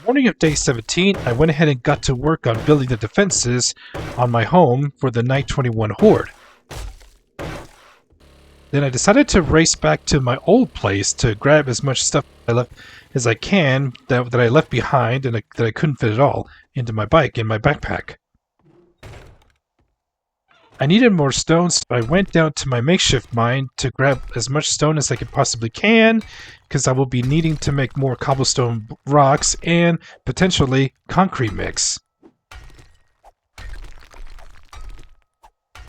morning of day 17, I went ahead and got to work on building the defenses on my home for the Night 21 Horde. Then I decided to race back to my old place to grab as much stuff as I can that I left behind and that I couldn't fit at all into my bike in my backpack. I needed more stones, so I went down to my makeshift mine to grab as much stone as I could possibly can, because I will be needing to make more cobblestone rocks and potentially concrete mix.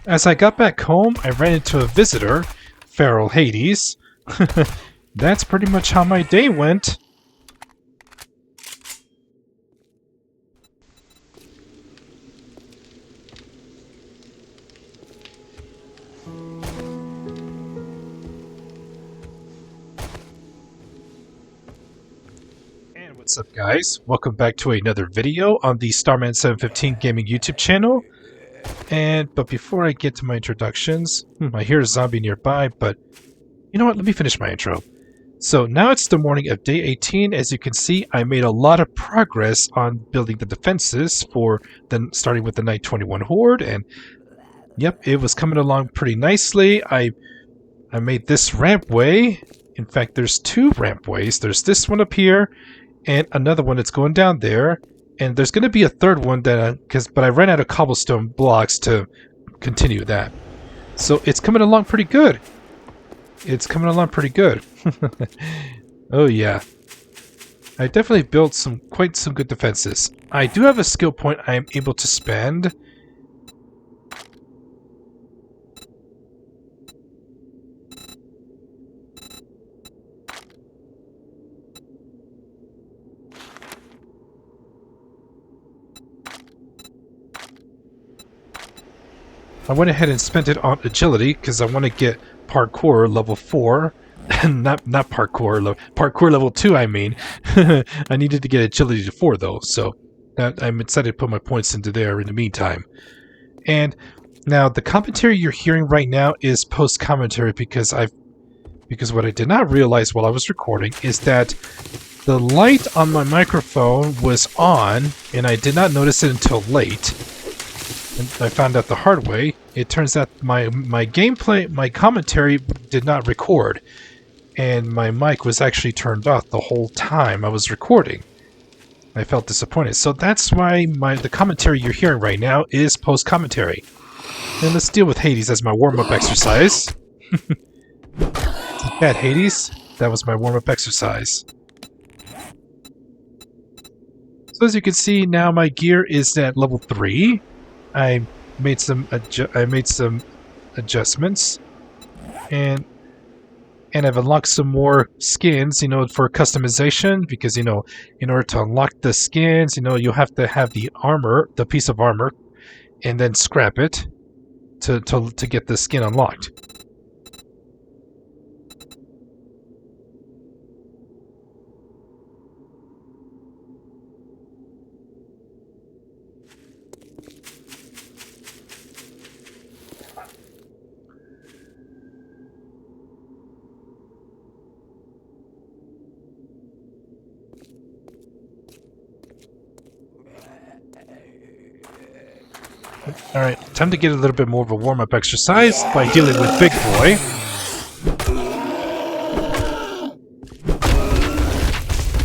As I got back home, I ran into a visitor, Feral Hades. That's pretty much how my day went. And what's up, guys? Welcome back to another video on the Starman715 Gaming YouTube channel. But before I get to my introductions, I hear a zombie nearby, but you know what? Let me finish my intro. So now it's the morning of day 18. As you can see, I made a lot of progress on building the defenses for starting with the Night 21 Horde, and yep, it was coming along pretty nicely. I made this rampway. In fact, there's two rampways. There's this one up here, and another one that's going down there. And there's going to be a third one but I ran out of cobblestone blocks to continue that. So it's coming along pretty good. It's coming along pretty good. Oh yeah. I definitely built quite some good defenses. I do have a skill point I am able to spend. I went ahead and spent it on agility because I want to get parkour level 4. not parkour level 2, I mean. I needed to get agility to 4 though, so I'm excited to put my points into there in the meantime. And now the commentary you're hearing right now is post commentary because what I did not realize while I was recording is that the light on my microphone was on and I did not notice it until late. I found out the hard way. It turns out my commentary did not record, and my mic was actually turned off the whole time I was recording. I felt disappointed. So that's why the commentary you're hearing right now is post-commentary. And let's deal with Hades as my warm-up exercise. That Hades, that was my warm-up exercise. So as you can see, now my gear is at level 3. I made some adjustments, and I've unlocked some more skins, for customization, because in order to unlock the skins, you'll have to have the piece of armor, and then scrap it to get the skin unlocked. Alright, time to get a little bit more of a warm-up exercise by dealing with Big Boy.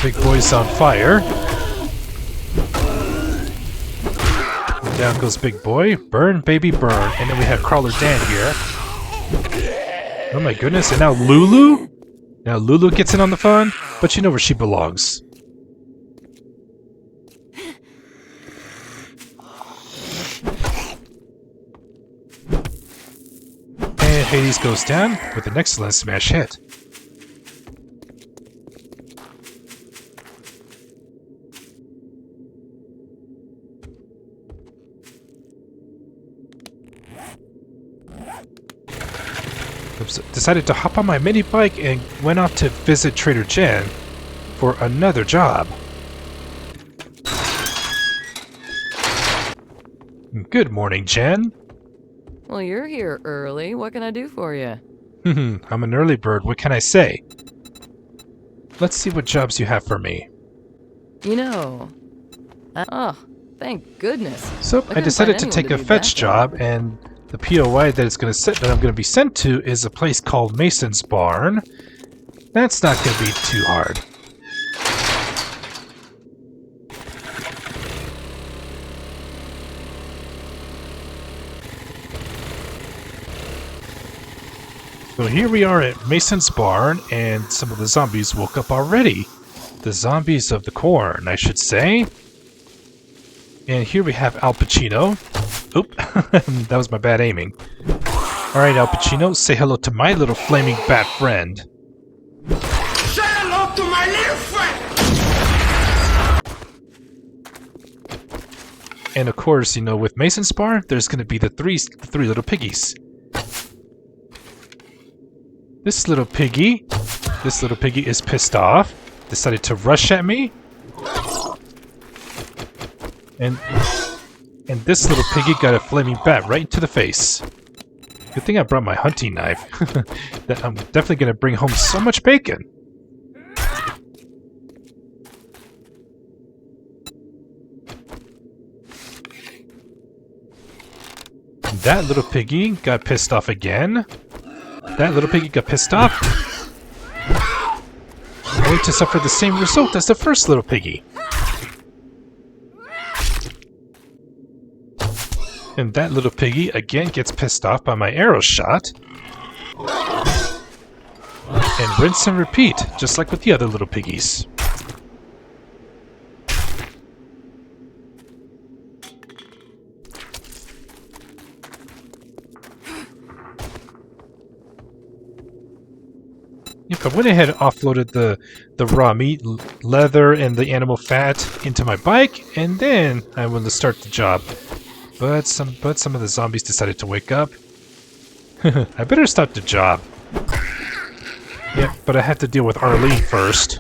Big Boy's on fire. And down goes Big Boy. Burn, baby, burn. And then we have Crawler Dan here. Oh my goodness, and now Lulu? Now Lulu gets in on the fun, but you know where she belongs. Hades goes down with an excellent smash hit. Oops, decided to hop on my mini bike and went off to visit Trader Jen for another job. Good morning, Jen. Well, you're here early. What can I do for you? I'm an early bird. What can I say? Let's see what jobs you have for me. You know... Oh, thank goodness. So I couldn't decided find to take anyone a be fetch that job, and the POI that I'm going to be sent to is a place called Mason's Barn. That's not going to be too hard. So here we are at Mason's Barn, and some of the zombies woke up already. The zombies of the corn, I should say. And here we have Al Pacino. Oop, that was my bad aiming. Alright, Al Pacino, say hello to my little flaming bat friend. Say hello to my little friend! And of course, you know, with Mason's Barn, there's going to be the three little piggies. This little piggy is pissed off, decided to rush at me. And this little piggy got a flaming bat right into the face. Good thing I brought my hunting knife. I'm definitely going to bring home so much bacon. That little piggy got pissed off again. That little piggy got pissed off. Only to suffer the same result as the first little piggy. And that little piggy again gets pissed off by my arrow shot. And rinse and repeat, just like with the other little piggies. Yep, I went ahead and offloaded the raw meat, leather, and the animal fat into my bike, and then I wanted to start the job. But some of the zombies decided to wake up. I better start the job. Yep, but I have to deal with Arlene first.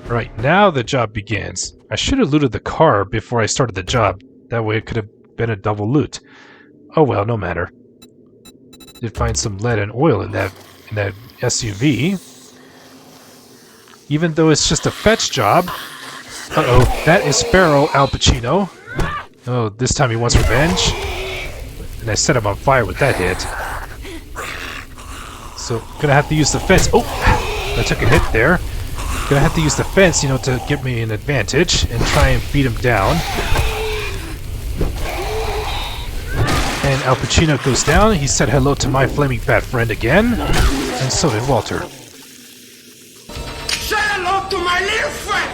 Right, now the job begins. I should have looted the car before I started the job. That way it could have been a double loot. Oh well, no matter. Did find some lead and oil in that SUV. Even though it's just a fetch job. Uh-oh, that is Sparrow Al Pacino. Oh, this time he wants revenge. And I set him on fire with that hit. So, gonna have to use the fence. Oh! I took a hit there. Gonna have to use the fence, you know, to give me an advantage and try and beat him down. And Al Pacino goes down. He said hello to my flaming fat friend again. And so did Walter. Say hello to my little friend!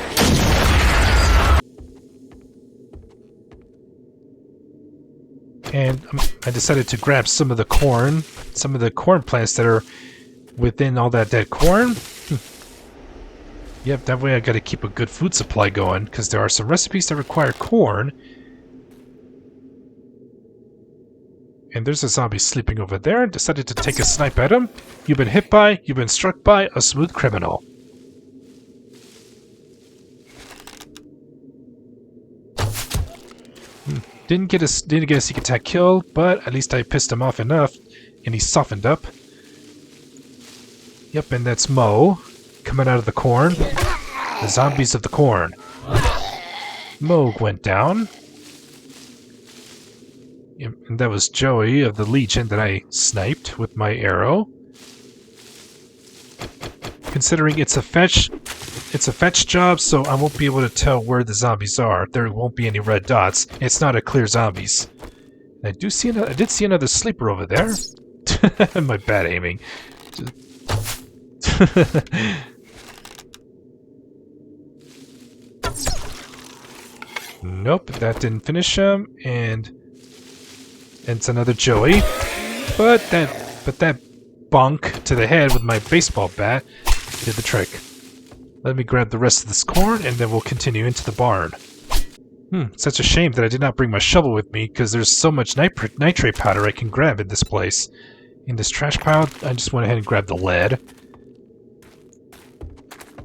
And I decided to grab some of the corn plants that are within all that dead corn. Yep, that way I gotta keep a good food supply going, because there are some recipes that require corn. And there's a zombie sleeping over there. Decided to take a snipe at him. You've been struck by a smooth criminal. Didn't get a sneak attack kill, but at least I pissed him off enough, and he softened up. Yep, and that's Mo, coming out of the corn. The zombies of the corn. Mo went down. And that was Joey of the Legion that I sniped with my arrow. Considering it's a fetch job, so I won't be able to tell where the zombies are. There won't be any red dots. It's not a clear zombies. And I did see another sleeper over there. My bad aiming. Nope, that didn't finish him, and it's another Joey. But that bonk to the head with my baseball bat did the trick. Let me grab the rest of this corn, and then we'll continue into the barn. Such a shame that I did not bring my shovel with me, because there's so much nitrate powder I can grab in this place. In this trash pile, I just went ahead and grabbed the lead.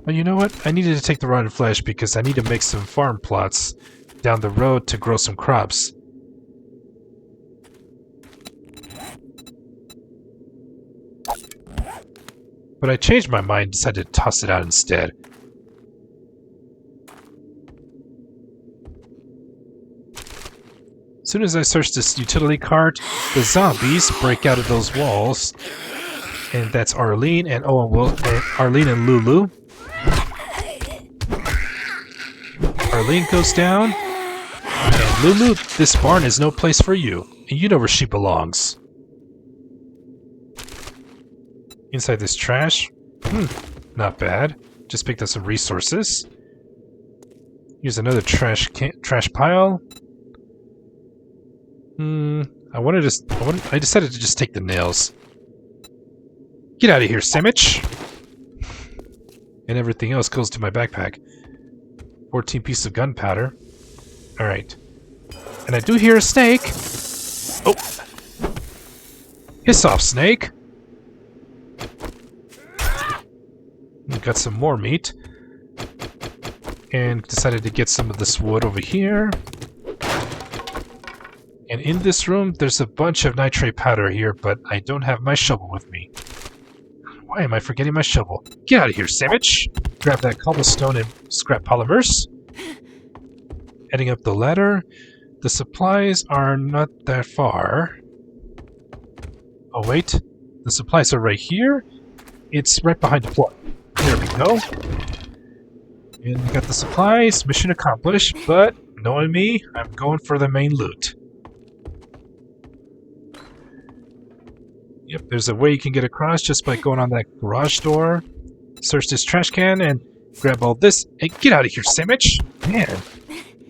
But you know what? I needed to take the rotten flesh because I need to make some farm plots down the road to grow some crops. but I changed my mind and decided to toss it out instead. As soon as I search this utility cart, the zombies break out of those walls. And that's Arlene and Arlene and Lulu. Arlene goes down. And Lulu, this barn is no place for you. And you know where she belongs. Inside this trash. Not bad. Just picked up some resources. Here's another trash pile. I decided to just take the nails. Get out of here, sandwich! And everything else goes to my backpack. 14 pieces of gunpowder. Alright. And I do hear a snake! Oh! Hiss off, snake! We got some more meat. And decided to get some of this wood over here. And in this room, there's a bunch of nitrate powder here, but I don't have my shovel with me. Why am I forgetting my shovel? Get out of here, sandwich! Grab that cobblestone and scrap polymers. Heading up the ladder. The supplies are not that far. Oh wait, the supplies are right here. It's right behind the plug. There we go. And we got the supplies. Mission accomplished, but knowing me, I'm going for the main loot. Yep, there's a way you can get across just by going on that garage door. Search this trash can and grab all this. Hey, get out of here, sandwich! Man,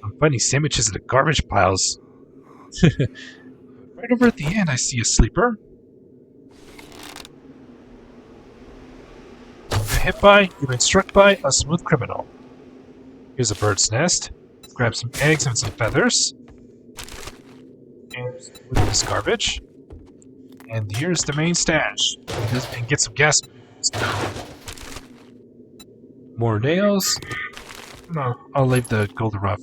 I'm finding sandwiches in the garbage piles. Right over at the end, I see a sleeper. You've been hit by, you've been struck by a smooth criminal. Here's a bird's nest. Grab some eggs and some feathers. And with this garbage. And here's the main stash. And get some gas. More nails. No, I'll leave the goldenrod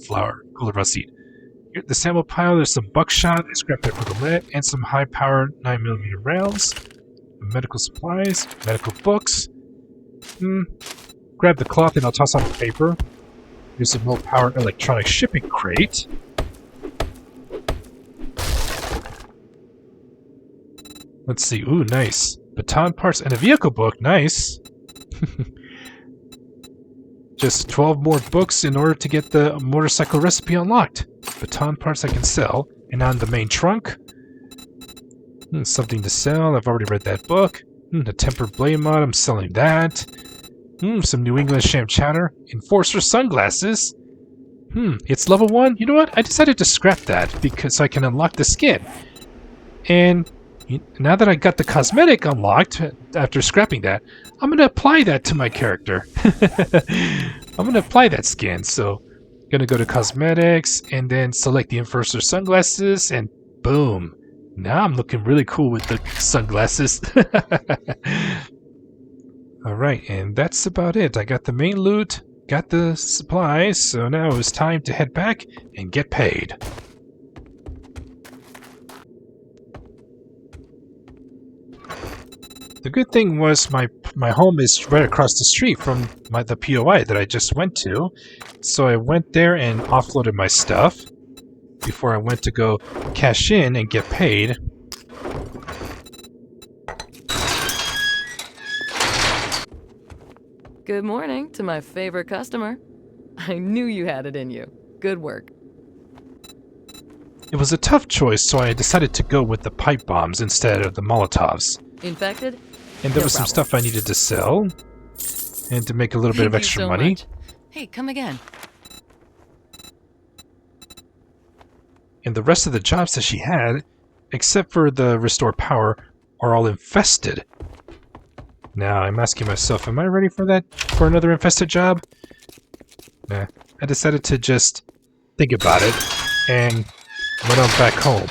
seed. Here, the sample pile, there's some buckshot. I scrapped it for the lead. And some high-powered 9mm rounds. Medical supplies. Medical books. Grab the cloth and I'll toss out the paper. Here's a low-powered electronic shipping crate. Let's see. Ooh, nice. Baton parts and a vehicle book. Nice. Just 12 more books in order to get the motorcycle recipe unlocked. Baton parts I can sell. And on the main trunk. Something to sell. I've already read that book. A tempered blade mod. I'm selling that. Some New England sham chowder. Enforcer sunglasses. It's level 1. You know what? I decided to scrap that because I can unlock the skin. And now that I got the cosmetic unlocked after scrapping that, I'm going to apply that to my character. I'm going to apply that skin. So I'm going to go to cosmetics and then select the Enforcer sunglasses and boom. Now I'm looking really cool with the sunglasses. Alright, and that's about it. I got the main loot, got the supplies, so now it's time to head back and get paid. The good thing was my home is right across the street from the POI that I just went to, so I went there and offloaded my stuff before I went to go cash in and get paid. Good morning to my favorite customer. I knew you had it in you. Good work. It was a tough choice, so I decided to go with the pipe bombs instead of the Molotovs. Infected? And there No was some problem. stuff I needed to sell, and to make a little bit of Thank you extra so money. much. Hey, come again. And the rest of the jobs that she had, except for the restore power, are all infested. Now, I'm asking myself, am I ready for that? For another infested job? Nah. I decided to just think about it, and went on back home.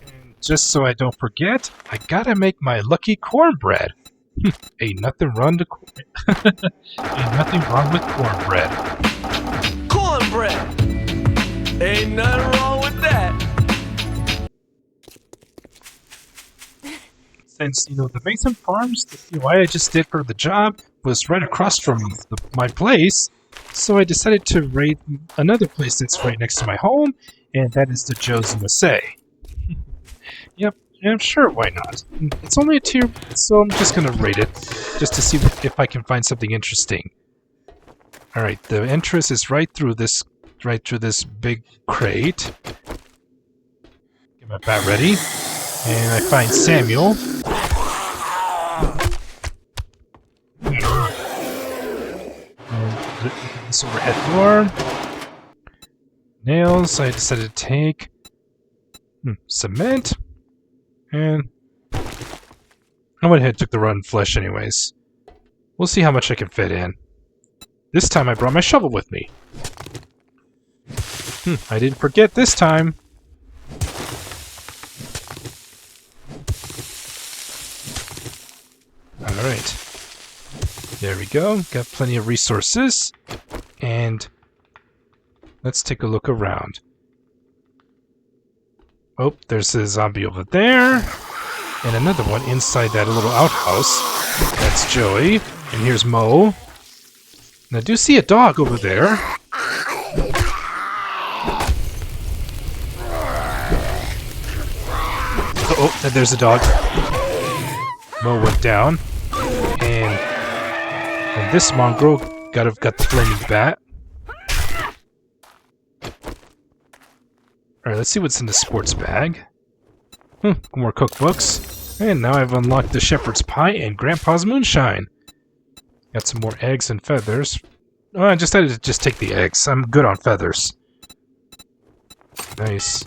And just so I don't forget, I gotta make my lucky cornbread. Ain't nothing wrong to Ain't nothing wrong with cornbread. Cornbread! Ain't nothing wrong with that. Since, the Mason Farms, the COI I just did for the job, was right across from my place, so I decided to raid another place that's right next to my home, and that is the Joe's USA. Yep, I'm sure, why not? It's only a tier, so I'm just gonna raid it, just to see if I can find something interesting. Alright, the entrance is right through this big crate. Get my bat ready. And I find Samuel. And this overhead door. Nails. I decided to take cement. And I went ahead and took the rotten flesh anyways. We'll see how much I can fit in. This time I brought my shovel with me. I didn't forget this time. Alright. There we go. Got plenty of resources. And let's take a look around. Oh, there's a zombie over there. And another one inside that little outhouse. That's Joey. And here's Mo. And I do see a dog over there. Oh, and there's a dog. Mo went down. And this mongrel got the flaming bat. Alright, let's see what's in the sports bag. More cookbooks. And now I've unlocked the shepherd's pie and grandpa's moonshine. Got some more eggs and feathers. Oh, I decided to just take the eggs. I'm good on feathers. Nice.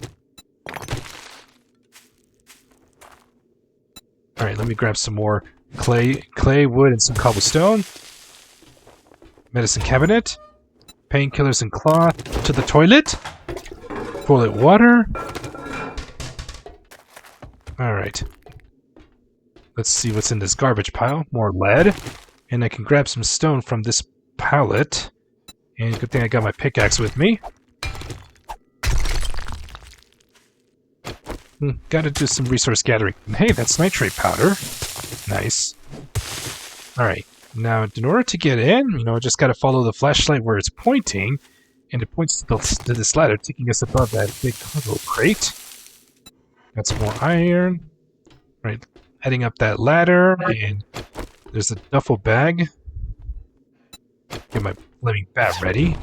Alright, let me grab some more clay, wood, and some cobblestone. Medicine cabinet. Painkillers and cloth. To the toilet. Toilet water. Alright. Let's see what's in this garbage pile. More lead. And I can grab some stone from this pallet. And good thing I got my pickaxe with me. Gotta do some resource gathering. Hey, that's nitrate powder. Nice. Alright. Now, in order to get in, I just gotta follow the flashlight where it's pointing. And it points to this ladder, taking us above that big cargo crate. Got some more iron. Right, heading up that ladder, and there's a duffel bag. Get my flaming bat ready.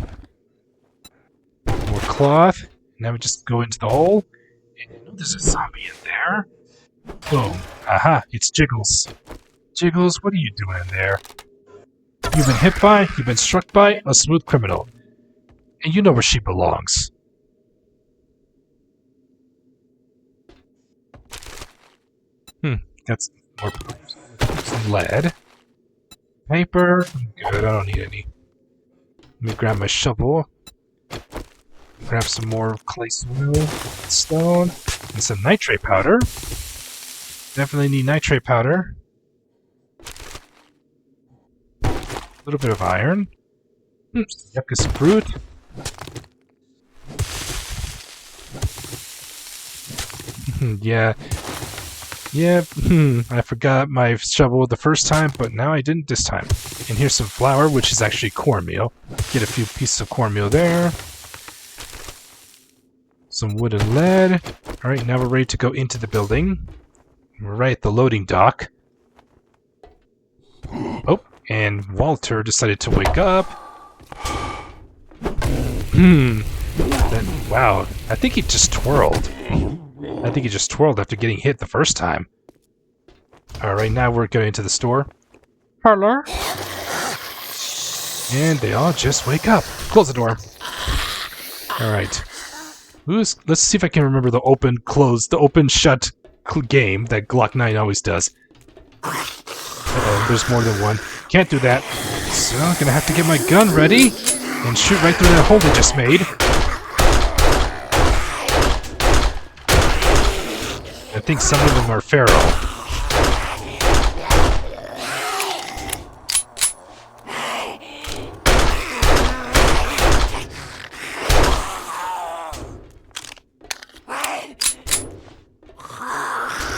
More cloth. Now we just go into the hole. And I know there's a zombie in there. Boom. Aha, it's Jiggles. Jiggles, what are you doing in there? You've been hit by, you've been struck by a smooth criminal. And you know where she belongs. Got some lead. Paper. I'm good, I don't need any. Let me grab my shovel. Grab some more clay soil, stone, and some nitrate powder. Definitely need nitrate powder. A little bit of iron. Yuccas fruit. Yeah. I forgot my shovel the first time, but now I didn't this time. And here's some flour, which is actually cornmeal. Get a few pieces of cornmeal there. Some wood and lead. Alright, now we're ready to go into the building. We're right at the loading dock. Oh, and Walter decided to wake up. Wow, I think he just twirled. I think he just twirled after getting hit the first time. Alright, now we're going into the store. Hello? And they all just wake up. Close the door. Alright. Let's see if I can remember the open-shut game that Glock 9 always does. There's more than one. Can't do that. So I'm gonna have to get my gun ready and shoot right through that hole they just made. I think some of them are feral.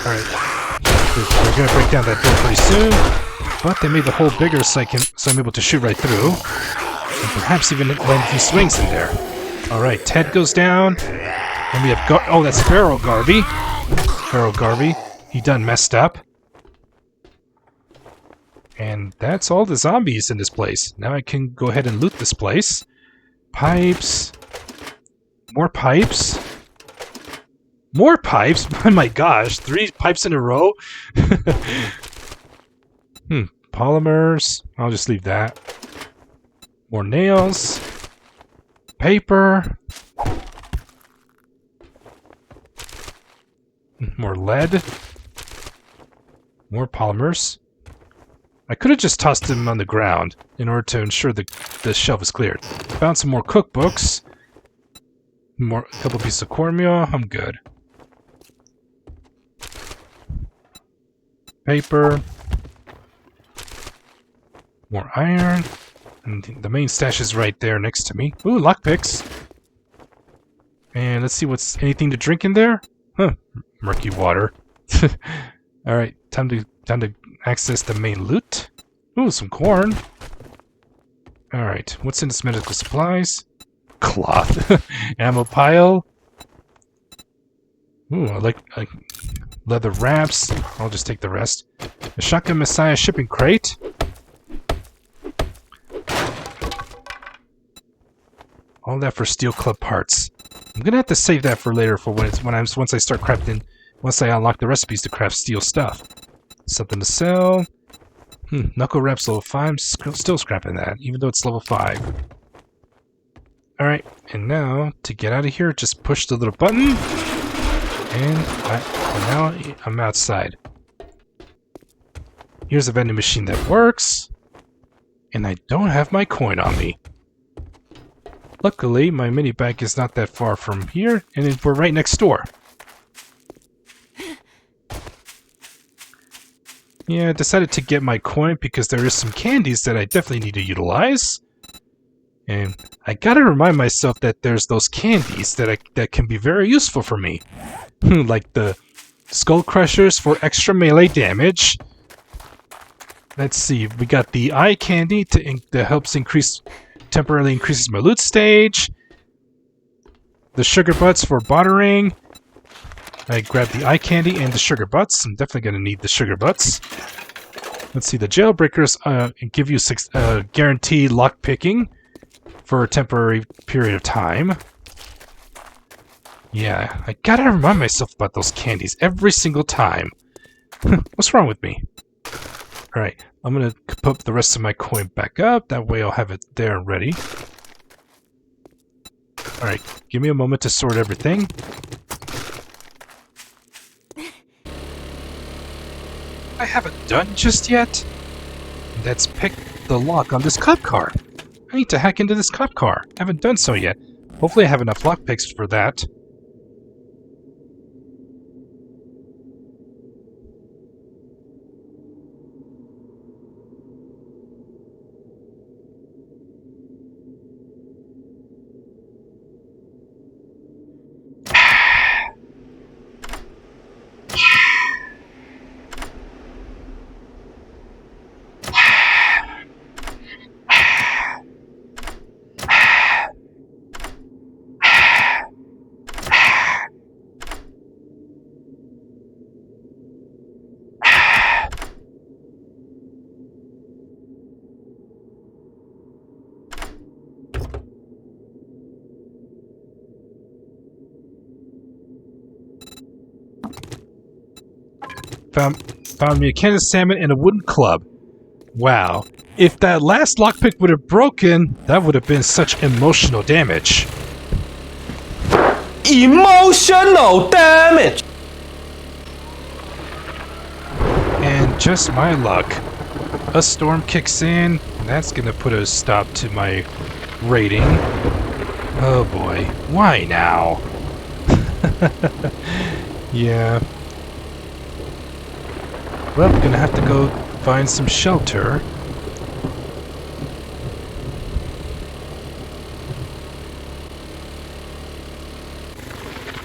Alright. We're gonna break down that door pretty soon. But they made the hole bigger so I'm able to shoot right through. And perhaps even land a few swings in there. Alright, Ted goes down. And we have oh, that's Pharaoh Garvey. Pharaoh Garvey. He done messed up. And that's all the zombies in this place. Now I can go ahead and loot this place. Pipes. More pipes. More pipes? Oh my gosh, 3 pipes in a row? Polymers. I'll just leave that. More nails. Paper. More lead. More polymers. I could have just tossed them on the ground in order to ensure the shelf is cleared. Found some more cookbooks. A couple pieces of cornmeal. I'm good. Paper. More iron. And the main stash is right there next to me. Ooh, lockpicks. And let's see what's anything to drink in there. Huh. Murky water. Alright, time to access the main loot. Ooh, some corn. Alright, what's in this medical supplies? Cloth. Ammo pile. Ooh, I like leather wraps. I'll just take the rest. A Shotgun Messiah shipping crate. All that for steel club parts. I'm gonna have to save that for later for once I start crafting. Once I unlock the recipes to craft steel stuff. Something to sell. Knuckle wraps level 5. I'm still scrapping that, even though it's level 5. Alright, and now, to get out of here, just push the little button. And now I'm outside. Here's a vending machine that works. And I don't have my coin on me. Luckily, my mini bag is not that far from here, and we're right next door. Yeah, I decided to get my coin because there is some candies that I definitely need to utilize. And I gotta remind myself that there's those candies that can be very useful for me. Like the Skull Crushers for extra melee damage. Let's see, we got the eye candy that helps temporarily increases my loot stage. The sugar butts for bartering. I grabbed the eye candy and the sugar butts. I'm definitely going to need the sugar butts. Let's see, the jailbreakers give you guaranteed lock picking for a temporary period of time. Yeah, I gotta remind myself about those candies every single time. What's wrong with me? Alright, I'm going to put the rest of my coin back up. That way I'll have it there and ready. Alright, give me a moment to sort everything. I haven't done just yet. That's pick the lock on this cop car. I need to hack into this cop car. I haven't done so yet. Hopefully I have enough lockpicks for that. Found me a can of salmon and a wooden club. Wow. If that last lockpick would have broken, that would have been such emotional damage. Emotional damage! And just my luck. A storm kicks in, and that's gonna put a stop to my rating. Oh boy. Why now? Yeah. Well, I'm gonna have to go find some shelter.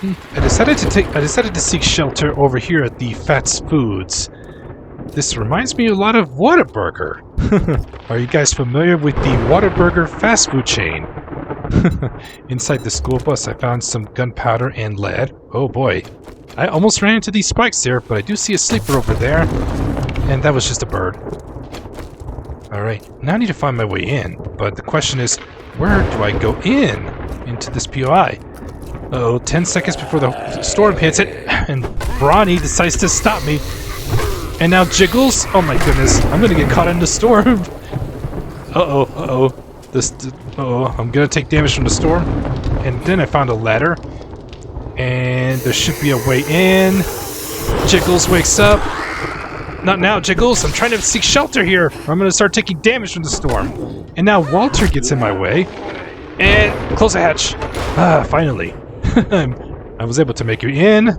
I decided to seek shelter over here at the Fats Foods. This reminds me a lot of Whataburger. Are you guys familiar with the Whataburger fast food chain? Inside the school bus, I found some gunpowder and lead. Oh boy. I almost ran into these spikes there, but I do see a sleeper over there. And that was just a bird. Alright, now I need to find my way in. But the question is, where do I go into this POI? Uh-oh, 10 seconds before the storm hits it, and Brawny decides to stop me. And now Jiggles? Oh my goodness, I'm gonna get caught in the storm. Uh-oh, uh-oh. Uh-oh, I'm gonna take damage from the storm. And then I found a ladder. And there should be a way in. Jiggles wakes up. Not now, Jiggles. I'm trying to seek shelter here. Or I'm gonna start taking damage from the storm. And now Walter gets in my way. And close the hatch. Ah, finally. I was able to make it in.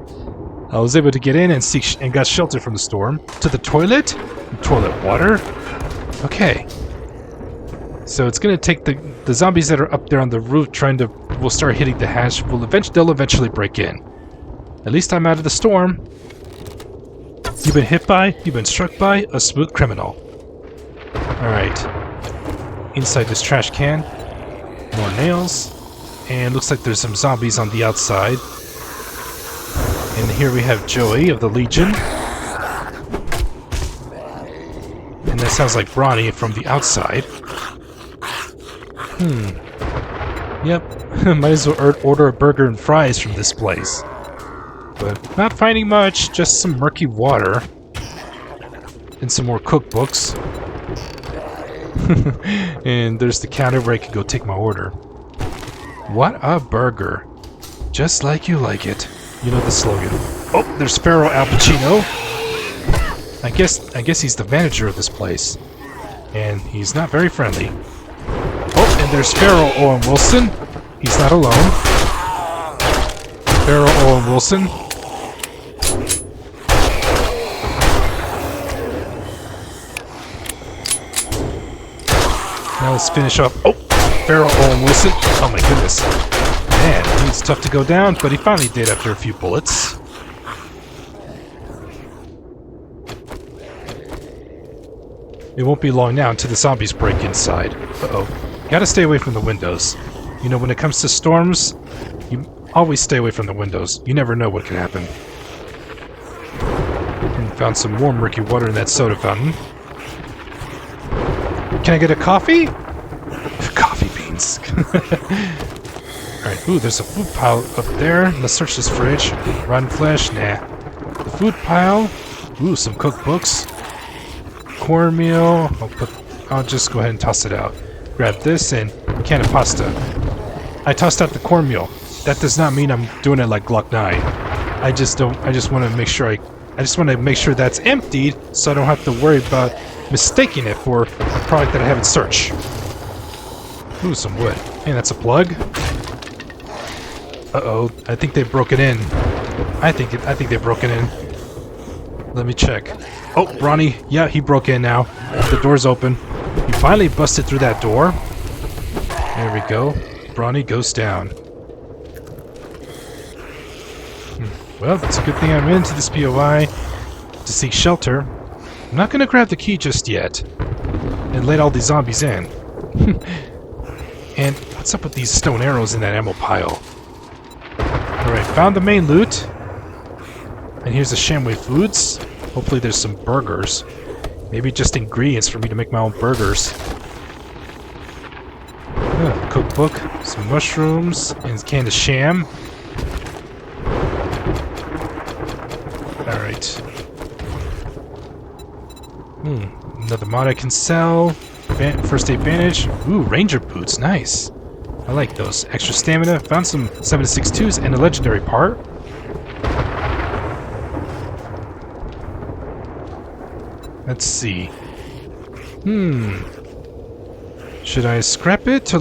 I was able to get in and seek and got shelter from the storm. To the toilet. Toilet water. Okay. So it's gonna take the zombies that are up there on the roof will start hitting the hatch. They'll eventually break in. At least I'm out of the storm. You've been struck by a smooth criminal. Alright. Inside this trash can. More nails. And looks like there's some zombies on the outside. And here we have Joey of the Legion. And that sounds like Brawny from the outside. Yep. Might as well order a burger and fries from this place. But not finding much, just some murky water. And some more cookbooks. And there's the counter where I can go take my order. What a burger. Just like you like it. You know the slogan. Oh, there's Pharaoh Al Pacino. I guess he's the manager of this place. And he's not very friendly. Oh, and there's Pharaoh Owen Wilson. He's not alone. Pharaoh Owen Wilson. Now let's finish off. Oh, Pharaoh Owen Wilson. Oh my goodness. Man, he's tough to go down, but he finally did after a few bullets. It won't be long now until the zombies break inside. Uh-oh. Gotta stay away from the windows. You know, when it comes to storms, you always stay away from the windows. You never know what can happen. And found some warm murky water in that soda fountain. Can I get a coffee? Coffee beans. Alright, ooh, there's a food pile up there. Let's search this fridge. Rotten flesh? Nah. The food pile. Ooh, some cookbooks. Cornmeal. I'll just go ahead and toss it out. Grab this and a can of pasta. I tossed out the cornmeal. That does not mean I'm doing it like Glock 9. I just want to make sure I just want to make sure that's emptied so I don't have to worry about mistaking it for a product that I haven't searched. Ooh, some wood. Hey, that's a plug. Uh-oh, I think they broke it in. I think they broke it in. Let me check. Oh, Brawny. Yeah, he broke in now. The door's open. He finally busted through that door. There we go. Brawny goes down. Well, it's a good thing I'm into this POI to seek shelter. I'm not gonna grab the key just yet and let all these zombies in. And what's up with these stone arrows in that ammo pile? Alright, found the main loot. And here's the Shamway Foods. Hopefully there's some burgers. Maybe just ingredients for me to make my own burgers. Cookbook, some mushrooms, and a can of sham. Alright. Another mod I can sell. First aid bandage. Ooh, ranger boots, nice. I like those. Extra stamina. Found some 7.62s and a legendary part. Let's see. Should I scrap it to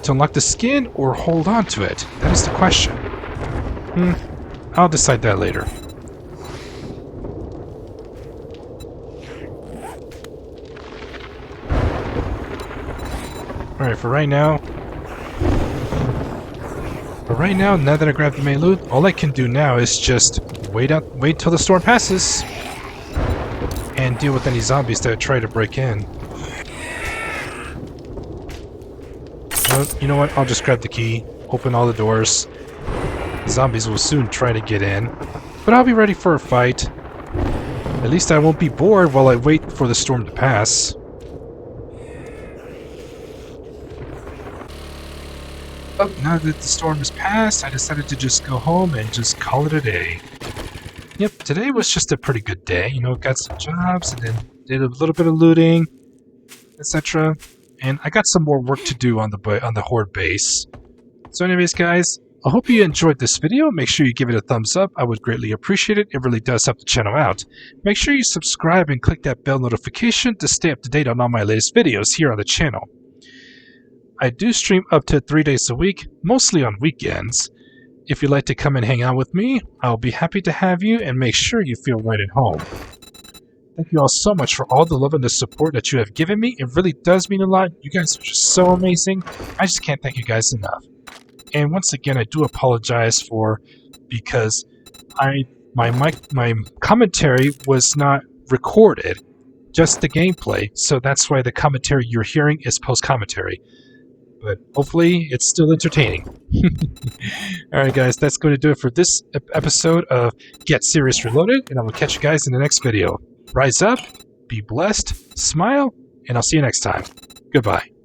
unlock the skin or hold on to it? That is the question. I'll decide that later. Alright, for right now, But right now that I grabbed the main loot, all I can do now is just wait till the storm passes and deal with any zombies that try to break in. You know what? I'll just grab the key, open all the doors. The zombies will soon try to get in, but I'll be ready for a fight. At least I won't be bored while I wait for the storm to pass. But now that the storm has passed, I decided to just go home and just call it a day. Yep, today was just a pretty good day. You know, got some jobs and then did a little bit of looting, etc. And I got some more work to do on the Horde base. So anyways, guys, I hope you enjoyed this video. Make sure you give it a thumbs up. I would greatly appreciate it. It really does help the channel out. Make sure you subscribe and click that bell notification to stay up to date on all my latest videos here on the channel. I do stream up to 3 days a week, mostly on weekends. If you'd like to come and hang out with me, I'll be happy to have you and make sure you feel right at home. Thank you all so much for all the love and the support that you have given me. It really does mean a lot. You guys are just so amazing. I just can't thank you guys enough. And once again, I do apologize because my commentary was not recorded, just the gameplay. So that's why the commentary you're hearing is post-commentary. But hopefully it's still entertaining. Alright guys, that's going to do it for this episode of Get Serious Reloaded, and I will catch you guys in the next video. Rise up, be blessed, smile, and I'll see you next time. Goodbye.